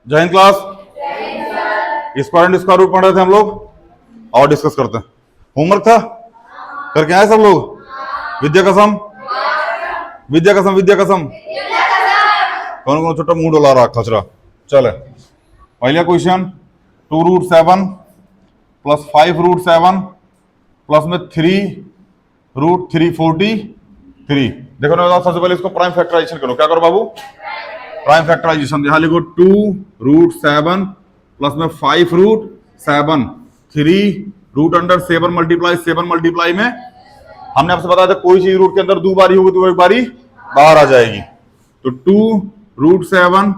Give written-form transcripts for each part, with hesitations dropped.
जय हिंद class. Square and square root पढ़ रहे थे हम लोग और डिस्कस करते हैं। होमवर्क था करके आए सब लोग? विद्या कसम विद्या कसम विद्या कसम। कौन कौन छोटा मुंह डोला रहा खचरा। चले पहला क्वेश्चन 2√7 प्लस 5√7 प्लस में 3√343। देखो ना सबसे पहले इसको प्राइम फैक्टराइजेशन करो। क्या करो बाबू? Prime factorisation. यहां लिखो 2√7 प्लस में 5√7 3√7 मल्टीप्लाई 7 मल्टीप्लाई में हमने आपसे बताया था कोई चीज रूट के अंदर दो बारी होगी तो एक बारी बाहर आ जाएगी। तो 2√7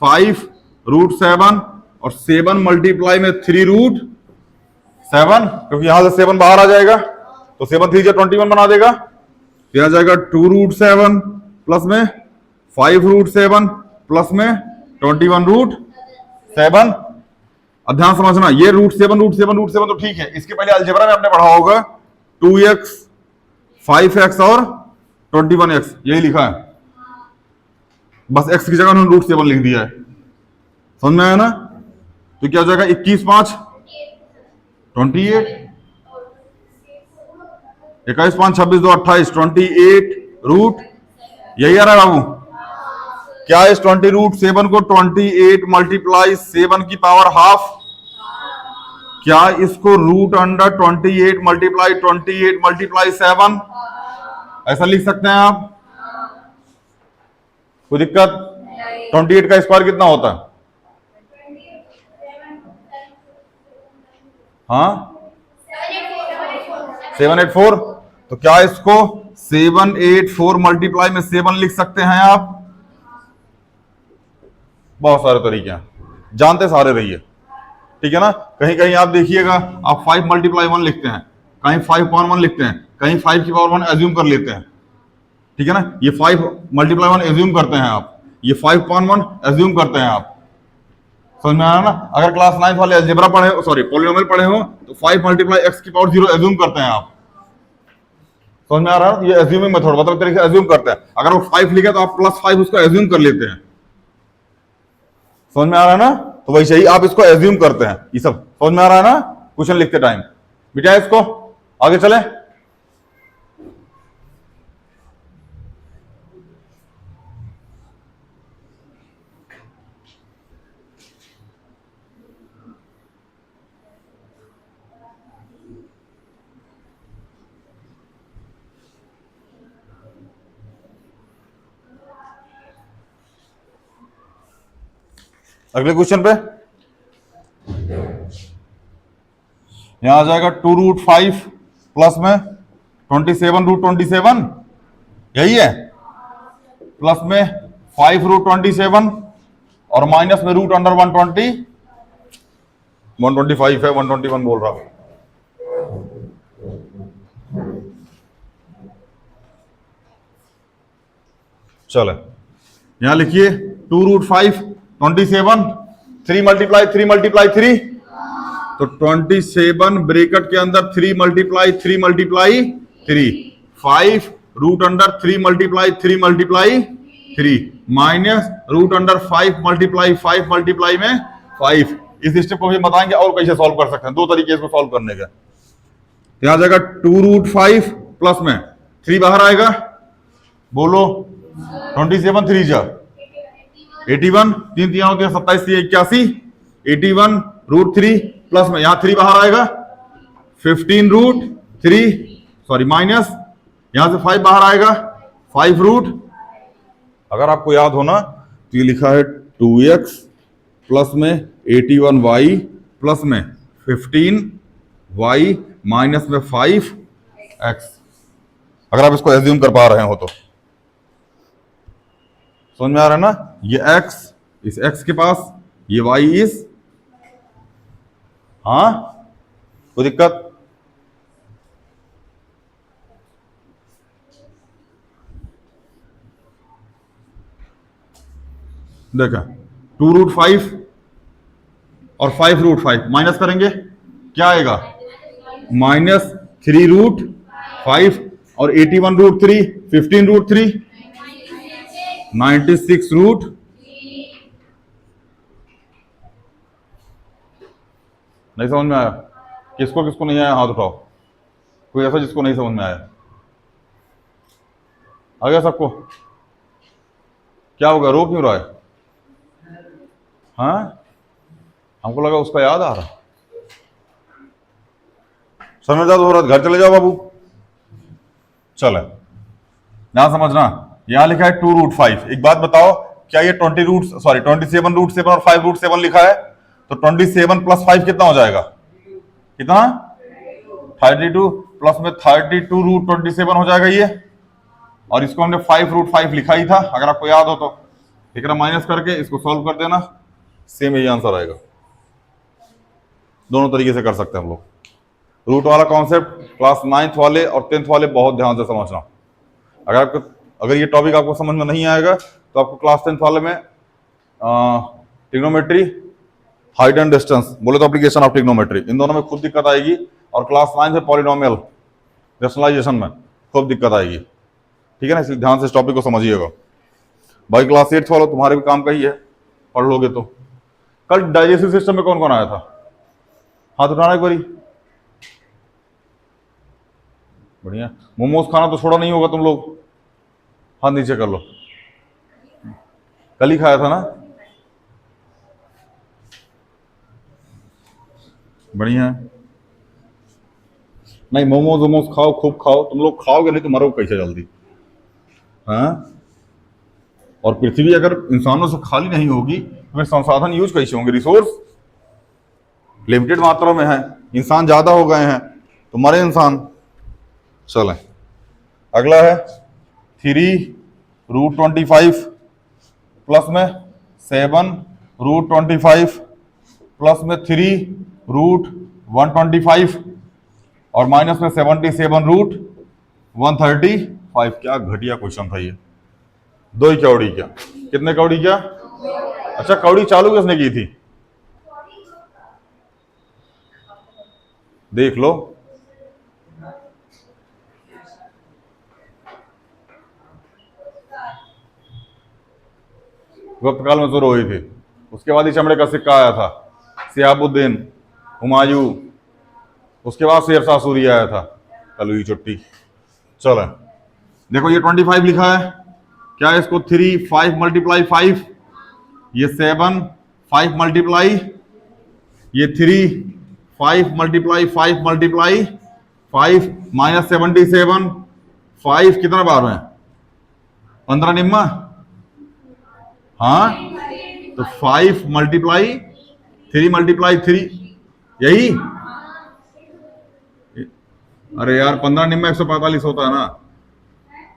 5√7 और 7 मल्टीप्लाई में 3√7, क्योंकि यहां से 7 बाहर आ जाएगा तो 7 3 जा 21 बना देगा। तो आ जाएगा 2√7 प्लस में 5√7 प्लस में 21√7। अब ध्यान समझना, ये √7 तो ठीक है। इसके पहले अलजेब्रा में आपने पढ़ा होगा 2x 5x और 21x, यही लिखा है। बस x की जगह उन्होंने √7 लिख दिया है। समझ में आया ना? तो क्या हो जाएगा 21 5 28, 21 5 26 2 28 28 रूट, यही आ रहा है बाबू। क्या इस 20√7 को 28 मल्टीप्लाई 7 की पावर हाफ, क्या इसको √28 मल्टीप्लाई 28 मल्टीप्लाई 7 ऐसा लिख सकते हैं आप? कोई दिक्कत? 28 का स्क्वायर कितना होता है? हाँ 784। तो क्या इसको 784 मल्टीप्लाई में 7 लिख सकते हैं आप? बहुत सारे तरीके हैं, जानते सारे रहिए, ठीक है ना। कहीं कहीं आप देखिएगा आप 5 मल्टीप्लाई 1 लिखते हैं, कहीं 5/1 लिखते हैं, कहीं 5 की पावर 1 एज्यूम कर लेते हैं, ठीक है ना। ये 5 मल्टीप्लाई 1 एज्यूम करते हैं आप, ये 5/1 एज्यूम करते हैं आप। समझ में आया ना? अगर क्लास 9 वाले अलजेब्रा पढ़े, सॉरी पॉलिनोमियल पढ़े हो तो 5 मल्टीप्लाई x की पावर 0 एज्यूम करते हैं आप। समझ में आ रहा है? ये एज्यूमिंग मेथड, मतलब तरीके से एज्यूम करते हैं। अगर वो 5 लिखे तो आप +5 उसको एज्यूम कर लेते हैं। समझ में आ रहा है ना? तो वैसे ही आप इसको एज्यूम करते हैं। ये सब समझ में आ रहा है ना क्वेश्चन लिखते टाइम? बिठाए इसको, आगे चले। अगले क्वेश्चन पे यहां आ जाएगा 2√5 प्लस में 27√27, यही है, प्लस में 5√27 और माइनस में √125 है, 121 बोल रहा हूं। चलो यहां लिखिए 2√5 27 3 मल्टीप्लाई 3 मल्टीप्लाई 3, तो 27 ब्रैकेट के अंदर 3 multiply 3 multiply 3 5√3 multiply 3 multiply 3 minus √5 multiply 5 multiply में 5। इस स्टेप को भी बताएंगे और कैसे सॉल्व कर सकते हैं, दो तरीके इसको सॉल्व करने के। यहां जाएगा 2√5 प्लस में 3 बाहर आएगा, बोलो 27 3 जा 81, 3 3 होते हैं 27 3 81, 81√3 प्लस में यहां 3 बाहर आएगा 15√3, सॉरी माइनस यहां से 5 बाहर आएगा 5 अगर आपको याद हो ना तो ये लिखा है 2x प्लस में 81y प्लस में 15y माइनस में 5x, अगर आप इसको एज्यूम कर पा रहे हो तो। समझ में आ रहा है ना? ये x इस x के पास, ये y इस, हाँ कोई दिक्कत? देखा 2√5 और 5√5 माइनस करेंगे क्या आएगा? माइनस 3√5 और 81√3 15√3 96 रूट नहीं समझ में आया? किसको किसको नहीं आया हाथ उठाओ, कोई ऐसा जिसको नहीं समझ में आया? आ गया सबको? क्या होगा, रो क्यों रहा है? हाँ, हमको लगा उसका याद आ रहा। समझदार हो रहा, घर चले जाओ बाबू। चले, यहां समझना, यहां लिखा है 2√5। एक बात बताओ, क्या ये 27√7 और 5√7 लिखा है? तो 27 + 5 कितना हो जाएगा? कितना? 32 प्लस में 32√27 हो जाएगा ये। और इसको हमने 5√5 लिखा ही था, अगर आपको याद हो तो। ठीक है ना, माइनस करके इसको सॉल्व कर देना, सेम यही आंसर आएगा। दोनों तरीके से कर सकते हैं हम लोग। रूट वाला कॉन्सेप्ट क्लास 9th वाले और 10th वाले बहुत ध्यान से समझना। अगर ये टॉपिक आपको समझ में नहीं आएगा तो आपको क्लास 10th वाले में ट्रिग्नोमेट्री, हाइट एंड डिस्टेंस, बोले तो एप्लीकेशन ऑफ ट्रिग्नोमेट्री, इन दोनों में खूब दिक्कत आएगी। और क्लास 9 में पॉलिनोमियल रैशनलाइजेशन में खूब दिक्कत आएगी। ठीक है ना, इसलिए ध्यान से इस टॉपिक को समझिएगा। भाई क्लास 8th वालों तुम्हारे भी काम का ही है, पढ़ लोगे तो। कल डाइजेस्टिव सिस्टम में कौन कौन आया था? हाथ उठाना एक बारी। बढ़िया। मोमोज खाना तो छोड़ा नहीं होगा तुम लोग, हाथ नीचे कर लो। कल ही खाया था ना? बढ़िया। नहीं, मोमोज खाओ, खूब खाओ। तुम लोग खाओगे नहीं तो मरोगे कैसे जल्दी? हाँ, और पृथ्वी अगर इंसानों से खाली नहीं होगी तो फिर संसाधन यूज कैसे होंगे? रिसोर्स लिमिटेड मात्रा में है, इंसान ज्यादा हो गए हैं तो मरे इंसान। चलें, अगला है 3√25 प्लस में 7√25 प्लस में 3√125 और माइनस में 77√135। क्या घटिया क्वेश्चन था ये। दो ही कौड़ी क्या? कितने कौड़ी क्या? अच्छा, कौड़ी चालू किसने की थी? देख लो। गुप्त काल में शुरू हुई थी, उसके बाद ही चमड़े का सिक्का आया था, सियाबुद्दीन, हुमायूं, उसके बाद शेरशाह सूरी आया था। कल हुई छुट्टी। चलो देखो, ये 25 लिखा है, क्या है इसको? 3 5 × 5, ये 7 5 मल्टीप्लाई, ये 3 5 × 5 × 5 माइनस 77 5 कितना बार में? 15 निम्मा। हाँ, तो 5 × 3 × 3 यही। अरे यार, 15 निम्मा 145 होता है ना।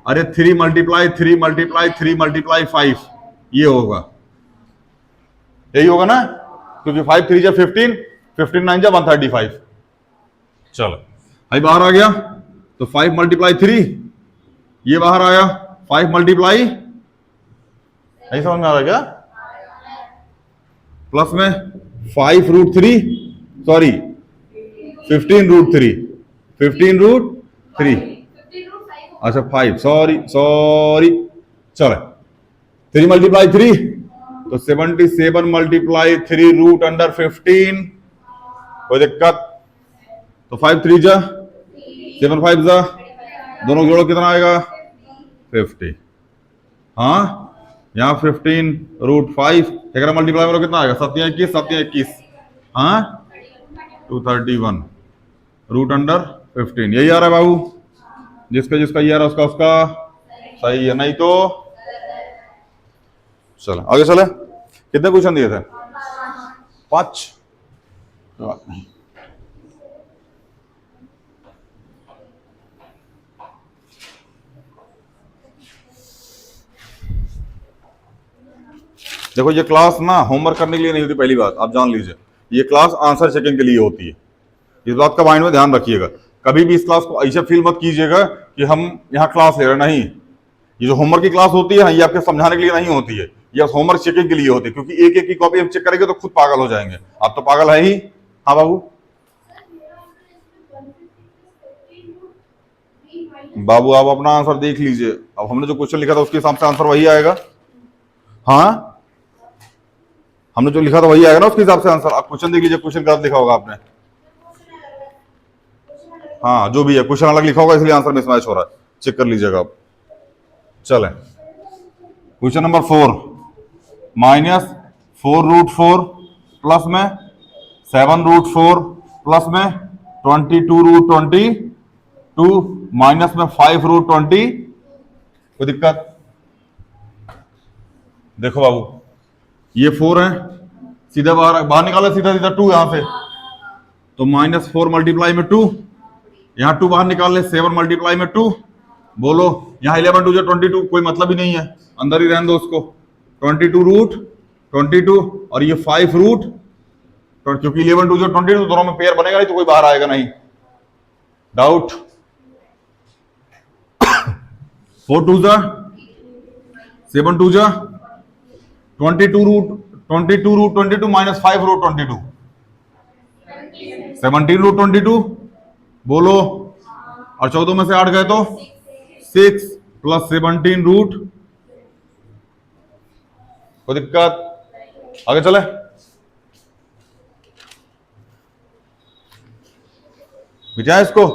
अरे 3 × 3 × 3 × 5 ये होगा, यही होगा ना, क्योंकि 5 3 × 15, 15 9 × 135। चलो भाई, बाहर आ गया तो 5 × 3 ये बाहर आया, 5 मल्टीप्लाई, नहीं समझ में आ रहा क्या? प्लस में 5√3, सॉरी 15√3, 15√3, अच्छा 5, सॉरी। चलो 3 × 3 तो 77 × 3√15। कोई दिक्कत? तो 5 3 जा 7 5 जा, दोनों जोड़ो कितना आएगा? 50। हाँ, यहाँ 15√5 एक मल्टीप्लाई करो कितना आएगा? 7 21, 7 21, हाँ 231 √15। यही आ रहा है बाबू, जिसका जिसका ये आ रहा है उसका सही है, नहीं तो चलो आगे चले। कितने क्वेश्चन दिए थे? 5। बात नहीं। देखो, ये क्लास ना होमवर्क करने के लिए नहीं होती, पहली बात आप जान लीजिए। ये क्लास आंसर चेकिंग के लिए होती है, इस बात का माइंड में ध्यान रखिएगा। कभी भी इस क्लास को ऐसे फील मत कीजिएगा कि हम यहाँ क्लास ले रहे, नहीं। ये जो होमवर्क की क्लास होती है, ये आपके समझाने के लिए नहीं होती है, ये होमवर्क चेकिंग के लिए होती है। क्योंकि एक एक की कॉपी हम चेक करेंगे तो खुद पागल हो जाएंगे। आप तो पागल है ही। हाँ बाबू, बाबू आप अपना आंसर देख लीजिए। अब हमने जो क्वेश्चन लिखा था उसके हिसाब से आंसर वही आएगा। हाँ, हमने जो लिखा था वही आएगा ना, उसके हिसाब से आंसर। आप क्वेश्चन देख लीजिए, क्वेश्चन गलत लिखा होगा आपने। हाँ जो भी है, क्वेश्चन अलग लिखा होगा इसलिए आंसर मिसमैच हो रहा है, चेक कर लीजिएगा आप। चले क्वेश्चन नंबर 4, -4√4 प्लस में 7√4 प्लस में 22√22 माइनस में 5√20। कोई दिक्कत? देखो बाबू, ये 4 है, सीधा बाहर बाहर निकाला, सीधा सीधा 2 यहां से, तो -4 मल्टीप्लाई में 2, यहां 2 बाहर निकाल ले, 7 मल्टीप्लाई में 2, बोलो यहां 11 2 22, कोई मतलब ही नहीं है, अंदर ही रहने दो उसको, 22√22 और ये 5 क्योंकि 11 2 22 दोनों में पेयर बनेगा नहीं तो कोई बाहर आएगा नहीं, डाउट। 4 2 7 2 22√22 माइनस 5√22, 17√22, बोलो, और 14 में से 8 गए तो 6 प्लस 17 कोई दिक्कत? आगे चले, बिछाए इसको,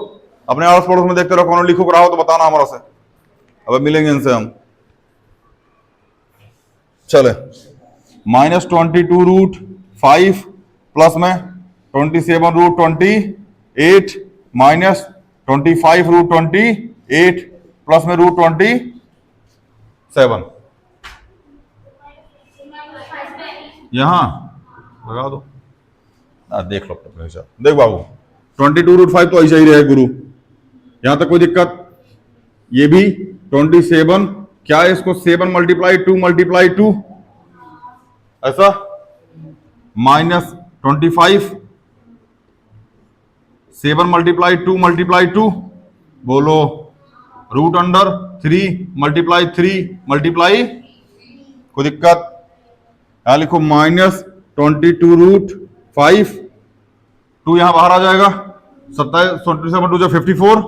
अपने आस पड़ोस में देखते रहो, कौन लिखो रहा हो तो बताना हमारा से, अब मिलेंगे इनसे हम। चले -22√5 प्लस में 27√28 माइनस 25√28 प्लस में √27, यहां लगा दो, देख लो देख बाबू, 22√5 तो ऐसा ही रहे गुरु, यहां तक कोई दिक्कत? ये भी 27, क्या है इसको 7 मल्टीप्लाई 2 मल्टीप्लाई 2 ऐसा, -25, 7 मल्टीप्लाई 2 मल्टीप्लाई 2, बोलो, √3 मल्टीप्लाई 3 मल्टीप्लाई, कोई दिक्कत? यहां लिखो -22√5, 2 यहां बाहर आ जाएगा, 27 2 54,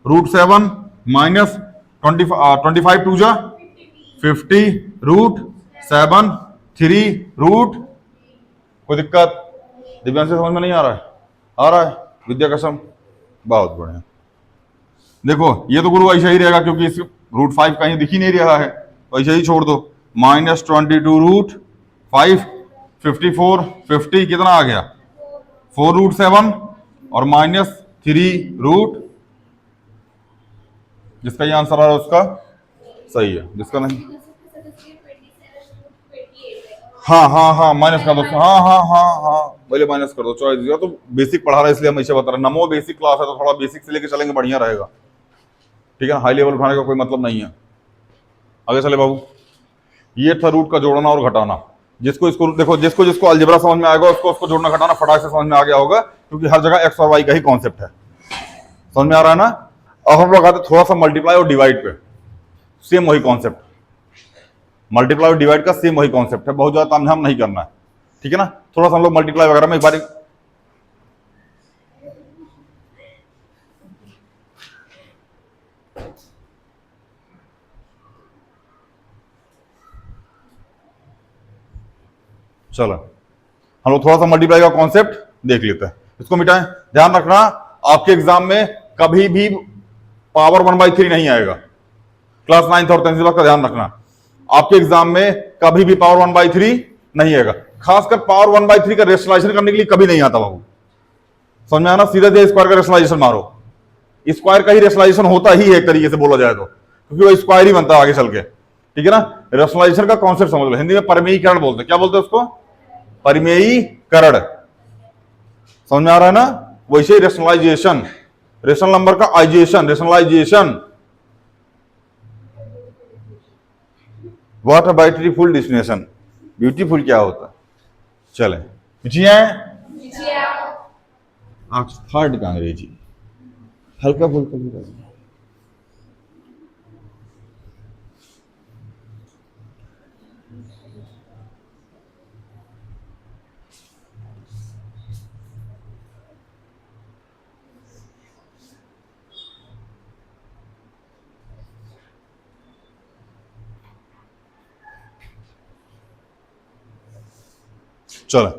√7 माइनस 25 2 50, √7 3 कोई दिक्कत? दिव्यांश से समझ में नहीं आ रहा है? आ रहा है, विद्या कसम, बहुत बढ़िया। देखो ये तो गुरु ऐसा ही रहेगा क्योंकि इस √5 कहीं दिख ही नहीं रहा है, तो ऐसा ही छोड़ दो, -22√5 54 50 कितना आ गया, 4√7 और -3 जिसका ये आंसर आ रहा है उसका सही है, जिसका नहीं, हाँ हाँ हाँ माइनस कर दो, हाँ हाँ हाँ हाँ पहले माइनस कर दो, चॉइस दिया तो बेसिक पढ़ा रहा है इसलिए हम ऐसे बता रहे हैं, नमो बेसिक क्लास है तो थोड़ा बेसिक से लेके चलेंगे, बढ़िया रहेगा, ठीक है ना, हाई लेवल उठाने का कोई मतलब नहीं है। आगे चले बाबू, ये था रूट का जोड़ना और घटाना, जिसको इसको देखो, जिसको जिसको अलजेब्रा समझ में आएगा उसको उसको जोड़ना घटाना फटाक से समझ में आ गया होगा, क्योंकि हर जगह एक्स और वाई का ही कॉन्सेप्ट है, समझ में आ रहा है ना। अब हम लोग आते थोड़ा सा मल्टीप्लाई और डिवाइड पे, सेम वही कॉन्सेप्ट, मल्टीप्लाई और डिवाइड का सेम वही कॉन्सेप्ट है, बहुत ज्यादा तामझाम नहीं करना है, ठीक है ना। थोड़ा सा हम लोग मल्टीप्लाई वगैरह में एक बार चलो हम लोग थोड़ा सा मल्टीप्लाई का कॉन्सेप्ट देख लेते हैं, इसको मिटाएं। ध्यान रखना आपके एग्जाम में कभी भी पावर 1/3 नहीं आएगा, क्लास 9th और 10th का ध्यान रखना, आपके एग्जाम में कभी भी पावर 1/3 नहीं आएगा, खासकर पावर 1/3 का रेशनलाइजेशन करने के लिए कभी नहीं आता बाबू, समझ में आना। सीधे स्क्वायर का रेशनलाइजेशन मारो, स्क्वायर का ही रेशनलाइजेशन होता ही है एक तरीके से बोला जाए तो, क्योंकि वो स्क्वायर ही बनता है आगे चल के, ठीक है ना। रेशनलाइजेशन का कॉन्सेप्ट समझ लो, हिंदी में परिमेयीकरण बोलते हैं, क्या बोलते हैं उसको, परिमेयीकरण, समझ में आ रहा है ना। वैसे ही रेशनलाइजेशन, रेशनल नंबर का आइजेशन, rationalization, what a beautiful destination, beautiful क्या होता है। चले ऑक्सफर्ड का अंग्रेजी हल्का फुल्का भी कर। चलो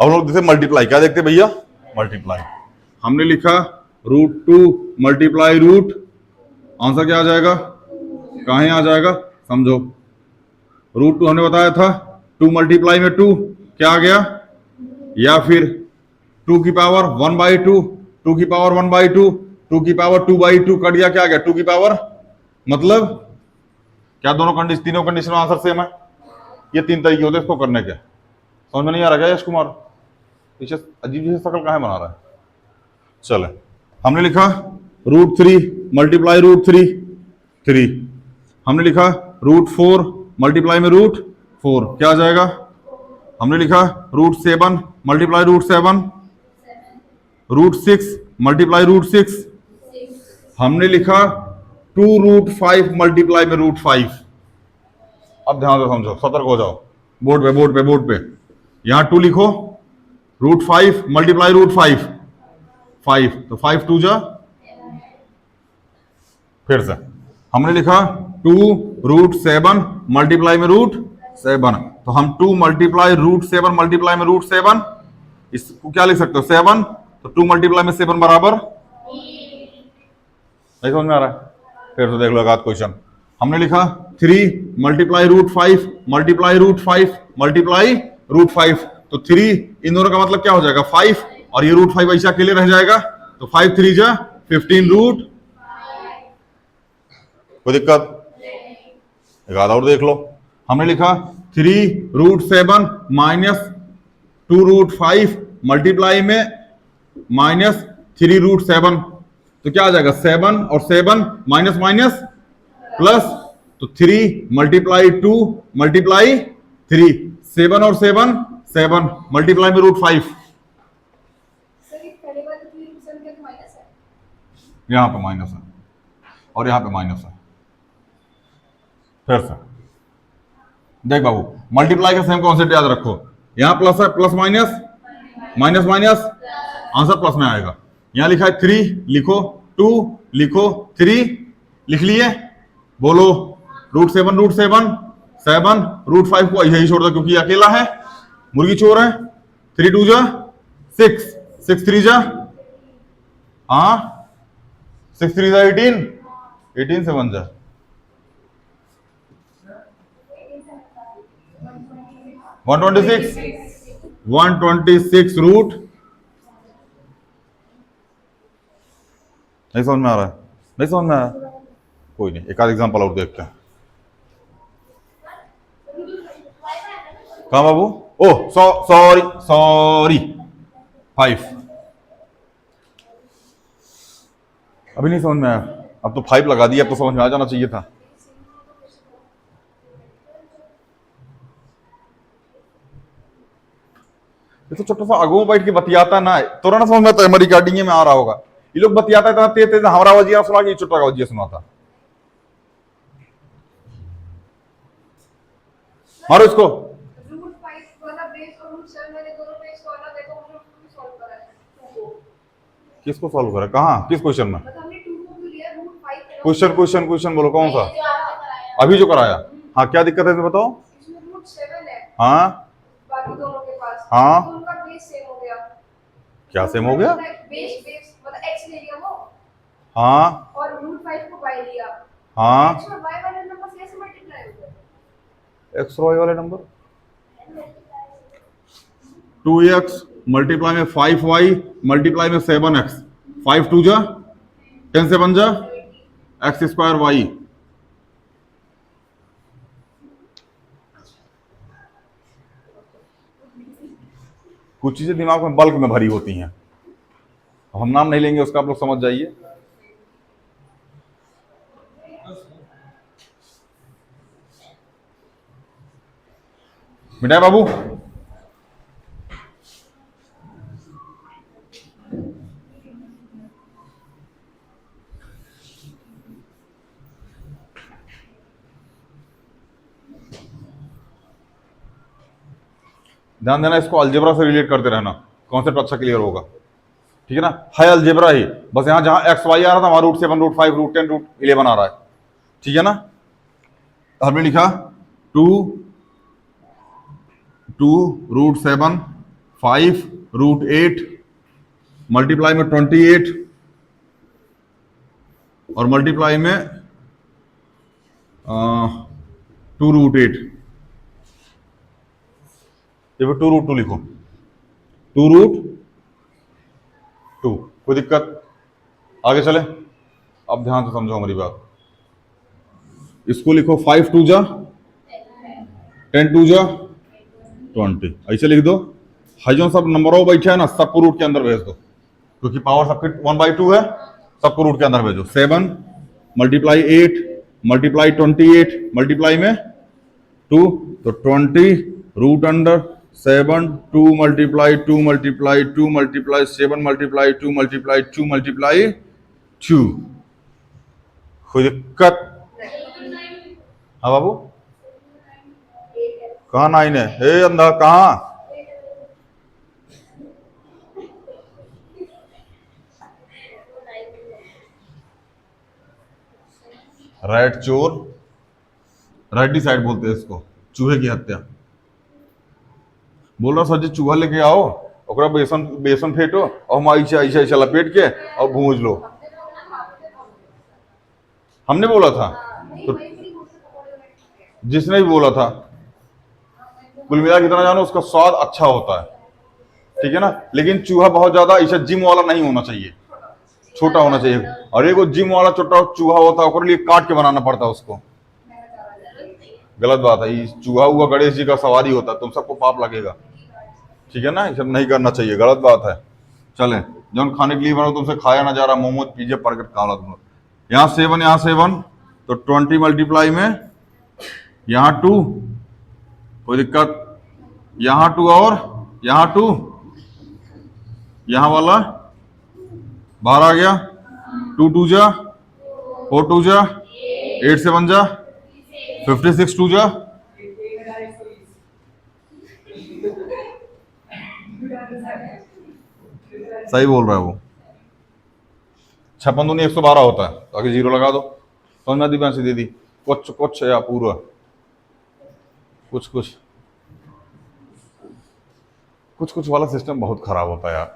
अब लोग देखते मल्टीप्लाई, क्या देखते भैया, मल्टीप्लाई। हमने लिखा √2 मल्टीप्लाई रूट, आंसर क्या आ जाएगा, कहाँ आ जाएगा समझो। √2 हमने बताया था, 2 मल्टीप्लाई में 2 क्या आ गया, या फिर 2 की पावर 1/2, 2 की पावर 1/2, 2 की पावर 2/2 कट गया, क्या आ गया 2 की पावर, मतलब क्या दोनों कंडीशन, तीनों कंडीशन में आंसर सेम है। ये 3 तरीके होते हैं इसको करने के। समझ में नहीं आ रहा क्या यश कुमार, पीछे अजीब जी सकल कहाँ बना रहा है। चले, हमने लिखा √3 मल्टीप्लाई √3 3, हमने लिखा √4 मल्टीप्लाई में √4 क्या आ जाएगा, हमने लिखा √7 मल्टीप्लाई √7, √6 मल्टीप्लाई √6, हमने लिखा 2√5 मल्टीप्लाई में √5। अब ध्यान से समझो, सतर्क हो जाओ, बोर्ड पे बोर्ड पे बोर्ड पे, यहां 2 लिखो, √5 मल्टीप्लाई √5 5, तो 5 2 जा, फिर से हमने लिखा 2√7 मल्टीप्लाई में √7, तो हम 2 मल्टीप्लाई √7 मल्टीप्लाई में √7, इसको क्या लिख सकते हो 7, तो 2 मल्टीप्लाई में 7 बराबर, नहीं समझ में आ रहा है, फिर तो देख लो आगात क्वेश्चन। हमने लिखा 3 मल्टीप्लाई √5 मल्टीप्लाई √5 मल्टीप्लाई √5, तो 3 इन दोनों का मतलब क्या हो जाएगा 5, और ये √5 ऐसा अकेले रह जाएगा, तो 5 3 जा 15 √, कोई दिक्कत, एक आधा और देख लो। हमने लिखा 3√7 माइनस 2√5 मल्टीप्लाई में माइनस 3√7, तो क्या आ जाएगा 7 और 7 माइनस माइनस प्लस, तो 3 मल्टीप्लाई 2 मल्टीप्लाई 3, 7 और 7 7 मल्टीप्लाई में √5, यहां पे माइनस है और यहां पे माइनस है। फिर से देख बाबू, मल्टीप्लाई का सेम कॉन्सेप्ट याद रखो, यहां प्लस है, plus minus minus minus, answer plus में आएगा। यहां लिखा है 3 लिखो, 2 लिखो, 3 लिख लिए, बोलो √7 √7 7, √5 को यही छोड़ दो क्योंकि अकेला है, मुर्गी चोर है, 3 2 जा 6, 6 3 जा, हाँ 6 3 जा 18, 18 7 जा 126, 126 रूट, नहीं समझ में आ रहा है, नहीं समझ में आ रहा, कोई नहीं, एक आध एग्जांपल और देखते हैं। कहाँ बाबू, ओह सॉरी सॉरी 5, अभी नहीं समझ में आया, अब तो 5 लगा दिया, अब तो समझ में आ जाना चाहिए था। ये तो छोटा सा अगू बैठ के बतियाता ना, तुरंत समझ में, तो हमारी रिकॉर्डिंग में आ रहा होगा, ये लोग बतियाता था तेज तेज, हमारा वजिया सुना कि छोटा का वजिया सुना था। मारो इसको, किसको सॉल्व करा, कहाँ किस क्वेश्चन में, क्वेश्चन क्वेश्चन क्वेश्चन बोलो कौन सा, अभी जो कराया, हाँ क्या दिक्कत है बताओ, हाँ हाँ क्या सेम हो गया, हाँ और √5 को y लिया, हाँ x और y वाले नंबर से कैसे मल्टीप्लाई हो गया, x और y वाले नंबर 2x मल्टीप्लाई में 5y मल्टीप्लाई में 7x, 5 2 जा 10 7 जा x² y, कुछ चीजें दिमाग में बल्क में भरी होती हैं, हम नाम नहीं लेंगे उसका, आप लोग समझ जाइए। मिटाए बाबू, ध्यान देना, इसको अलजेब्रा से रिलेट करते रहना, कॉन्सेप्ट अच्छा क्लियर होगा, ठीक है ना, है अलजेब्रा ही, बस यहां जहां एक्स वाई आ रहा था वहां √7 √5 √10 √11 आ रहा है, ठीक है ना। हमने लिखा 2 √7 5 √8 मल्टीप्लाई में 28 और मल्टीप्लाई में 2√8, ये फिर 2√2 लिखो, 2√2। कोई दिक्कत? आगे चले, अब ध्यान से समझो हमारी बात। इसको लिखो 5 2 जा 10 2 जा 20, ऐसे लिख दो। हाई जो सब नंबरों बैठे है ना, सबको रूट के अंदर भेज दो, क्योंकि पावर सबके 1/2 है, सबको रूट के अंदर भेजो। 7 मल्टीप्लाई 8 मल्टीप्लाई 28 मल्टीप्लाई में 2, तो 20 root under 7 2 multiply 2 multiply 2 multiply 7 multiply 2 multiply 2 multiply 2। कोई दिक्कत? हाँ बाबू, कहाँ 9 है? हे अंधा, कहाँ? राइट चोर, राइट साइड बोलते हैं इसको, चूहे की हत्या। बोल रहा सर जी चूहा लेके आओ, ओकरा बेसन बेसन फेंटो और हम ऐसे ऐसे ऐसे लपेट के और भूंज लो। हमने बोला था, तो जिसने भी बोला था, कुल मिला कितना जानो उसका स्वाद अच्छा होता है, ठीक है ना। लेकिन चूहा बहुत ज्यादा ऐसा जिम वाला नहीं होना चाहिए, छोटा होना चाहिए। और एक जिम वाला छोटा चूहा होता है, उसके लिए काट के बनाना पड़ता है उसको। गलत बात है, चूहा हुआ गणेश जी का सवारी होता है, तुम सबको पाप लगेगा, ठीक है ना। ये सब नहीं करना चाहिए, गलत बात है। चले, जब खाने के लिए बनो तुमसे खाया ना जा रहा, मोमोज पिज्जा बर्गर काला तुम। यहाँ 7 यहाँ 7, तो 20 मल्टीप्लाई में यहाँ 2, कोई दिक्कत? यहाँ 2 और यहाँ 2, यहाँ वाला बाहर आ गया। 2 2 जा 4 2 जा 8 7 जा 56 2 जा, सही बोल रहा है वो। 56 दूनी 112 होता है, तो आगे जीरो लगा दो। समझ में दी बहन दीदी? कुछ कुछ या पूरा कुछ कुछ कुछ कुछ वाला सिस्टम बहुत खराब होता है यार,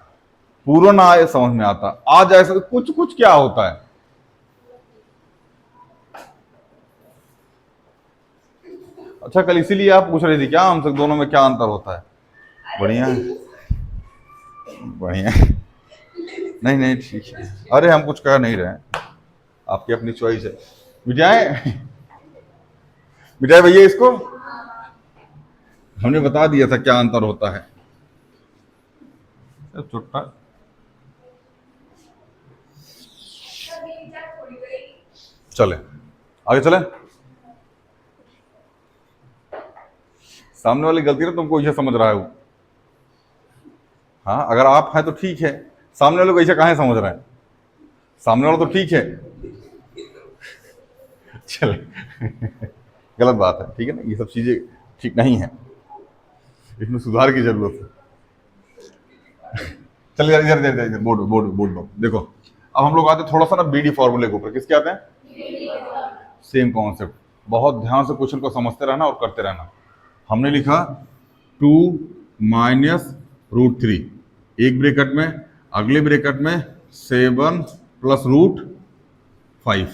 पूरा ना आए समझ में आता, आ जाए सब कुछ कुछ क्या होता है। अच्छा, कल इसीलिए आप पूछ रही थी क्या हम सब दोनों में क्या अंतर होता है? बढ़िया बढ़िया, नहीं नहीं ठीक है। अरे हम कुछ कह नहीं रहे, आपकी अपनी चॉइस है। मिटाए मिटाए भैया इसको, हमने बता दिया था क्या अंतर होता है। छोटा चले, आगे चले। सामने वाली गलती ना तुमको ऐसे समझ रहा है वो। हाँ, अगर आप हैं तो ठीक है, सामने वाले को ऐसे कहाँ समझ रहे हैं? सामने वाला तो ठीक है, चले गलत बात है, ठीक है ना। ये सब चीजें ठीक नहीं है, इसमें सुधार की जरूरत है। चलिए इधर इधर इधर बोर्ड बोर्ड बोर्ड देखो। अब हम लोग आते थोड़ा सा ना बीडी फॉर्मूले के ऊपर। किसके आते हैं? सेम कॉन्सेप्ट, बहुत ध्यान से क्वेश्चन को समझते रहना और करते रहना। हमने लिखा 2 माइनस रूट 3, एक ब्रैकेट में, अगले ब्रैकेट में 7 प्लस रूट 5।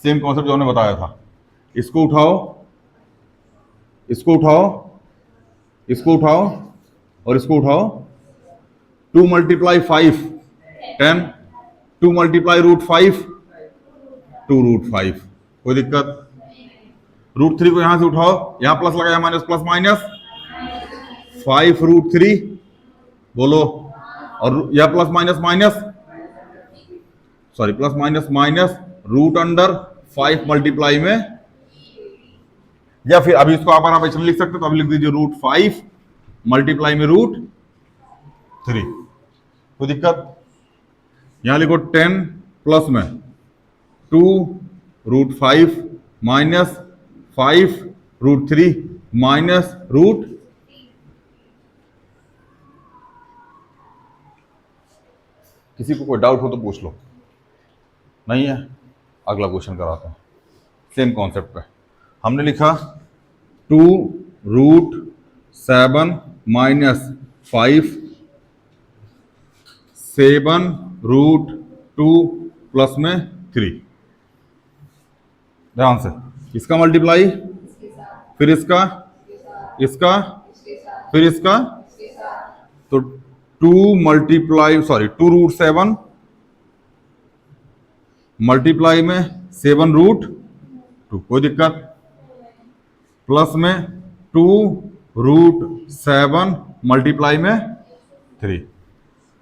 सेम कॉन्सेप्ट जो हमने बताया था। इसको उठाओ, इसको उठाओ, इसको उठाओ और इसको उठाओ। 2 मल्टीप्लाई 5 10, 2 मल्टीप्लाई रूट 5 2 रूट 5। कोई दिक्कत? रूट 3 को यहां से उठाओ, यहां प्लस लगाया, माइनस प्लस माइनस 5 रूट 3 बोलो, और यह plus minus minus, sorry plus minus minus root under 5 multiply में, या फिर अभी इसको आप ऐसे लिख सकते हो, तो अभी लिख दीजिए रूट 5 मल्टीप्लाई में रूट 3। कोई दिक्कत? यहां लिखो 10 प्लस में 2 root 5 minus 5 root 3 minus root. किसी को कोई डाउट हो तो पूछ लो, नहीं है अगला क्वेश्चन कराते हैं। सेम कॉन्सेप्ट पे हमने लिखा 2 रूट 7 माइनस 5 7 रूट 2 प्लस में 3, ध्यान से, इसका मल्टीप्लाई, फिर इसका, इसका, फिर इसका, तो 2 मल्टीप्लाई में 7 रूट 2, कोई दिक्कत, प्लस में 2 रूट 7 मल्टीप्लाई में 3,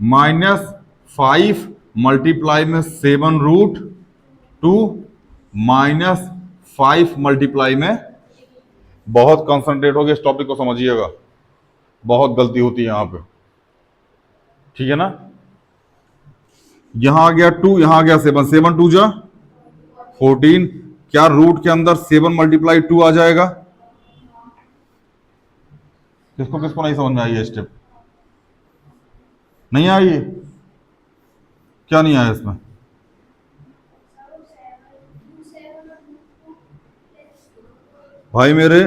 -5 मल्टीप्लाई में 7 रूट 2, -5 मल्टीप्लाई में, बहुत कंसंट्रेट हो गया, इस टॉपिक को समझिएगा, बहुत गलती होती है यहां पे, ठीक है ना। यहां आ गया 2, यहां आ गया 7, 7 2 जा 14, क्या रूट के अंदर 7 मल्टीप्लाई 2 आ जाएगा? किसको किसको नहीं समझ में आई है स्टेप? नहीं आई है? क्या नहीं आया इसमें? भाई मेरे,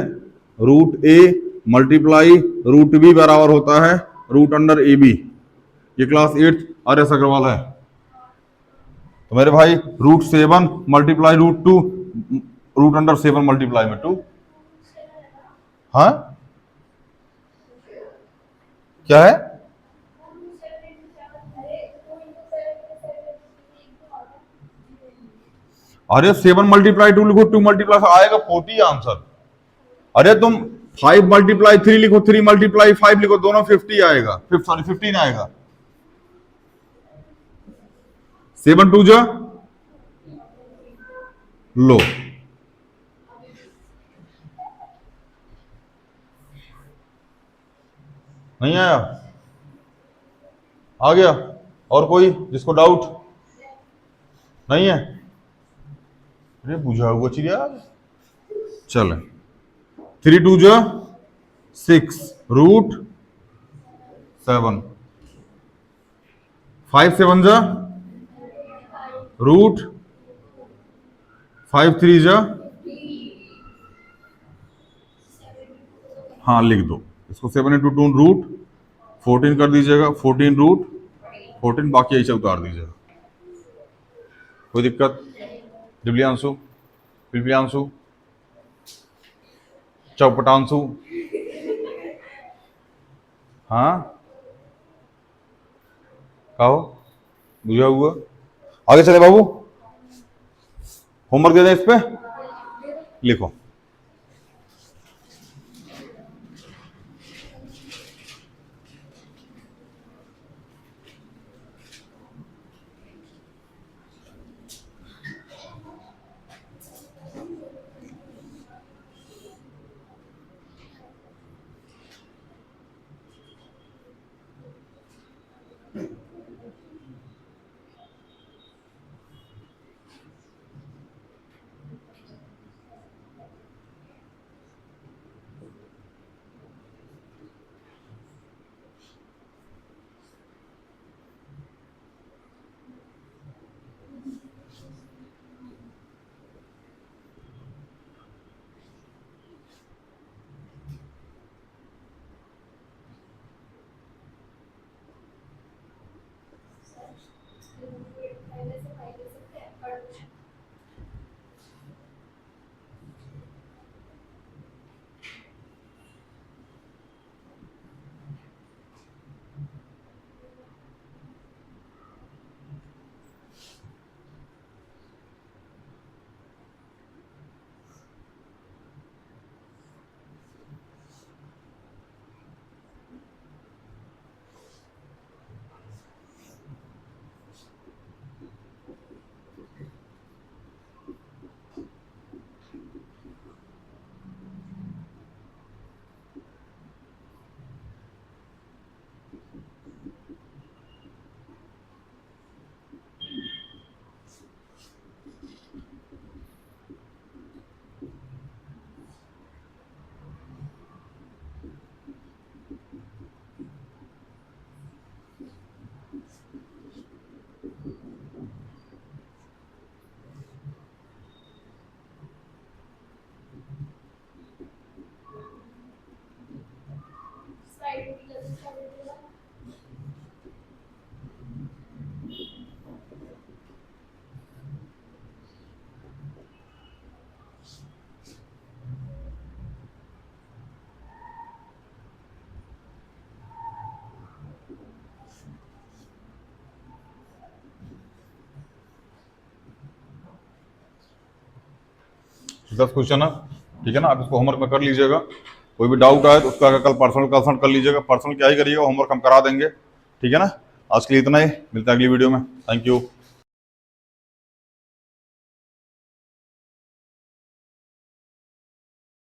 root A multiply root B बराबर होता है रूट अंडर ए बी, ये क्लास 8 RS अग्रवाल है। तो मेरे भाई √7 मल्टीप्लाई √2 रूट अंडर 7 मल्टीप्लाई में 2, हाँ क्या है? अरे 7 मल्टीप्लाई 2 लिखो, 2 मल्टीप्लाई आएगा 40 आंसर। अरे तुम 5 मल्टीप्लाई 3 लिखो, 3 मल्टीप्लाई 5 लिखो, दोनों 50 आएगा, सॉरी 15 आएगा। 7 2 जा लो, नहीं आया? आ गया? और कोई जिसको डाउट नहीं है? अरे बुझा हुआ चिड़िया, चले 3 2 जा 6 √7, 5 7 जा √5 3 जा, हाँ लिख दो इसको, 7 × 2 √14 कर दीजिएगा, 14 √14, बाकी ऐसे उतार दीजिएगा, कोई दिक्कत? दिव्यांशु, दिव्यांशु, चौपटांशु, हाँ कहो, बुझा हुआ? आगे चले बाबू, होमवर्क दे दें इस पे, लिखो। 10 क्वेश्चन है, ठीक है ना। आप इसको होमवर्क में कर लीजिएगा। कोई भी डाउट आए तो उसका कल पर्सनल कंसल्ट कर लीजिएगा। पर्सनल क्या ही करिएगा, होमवर्क हम करा देंगे, ठीक है ना। आज के लिए इतना ही, मिलता है अगली वीडियो में। Thank you.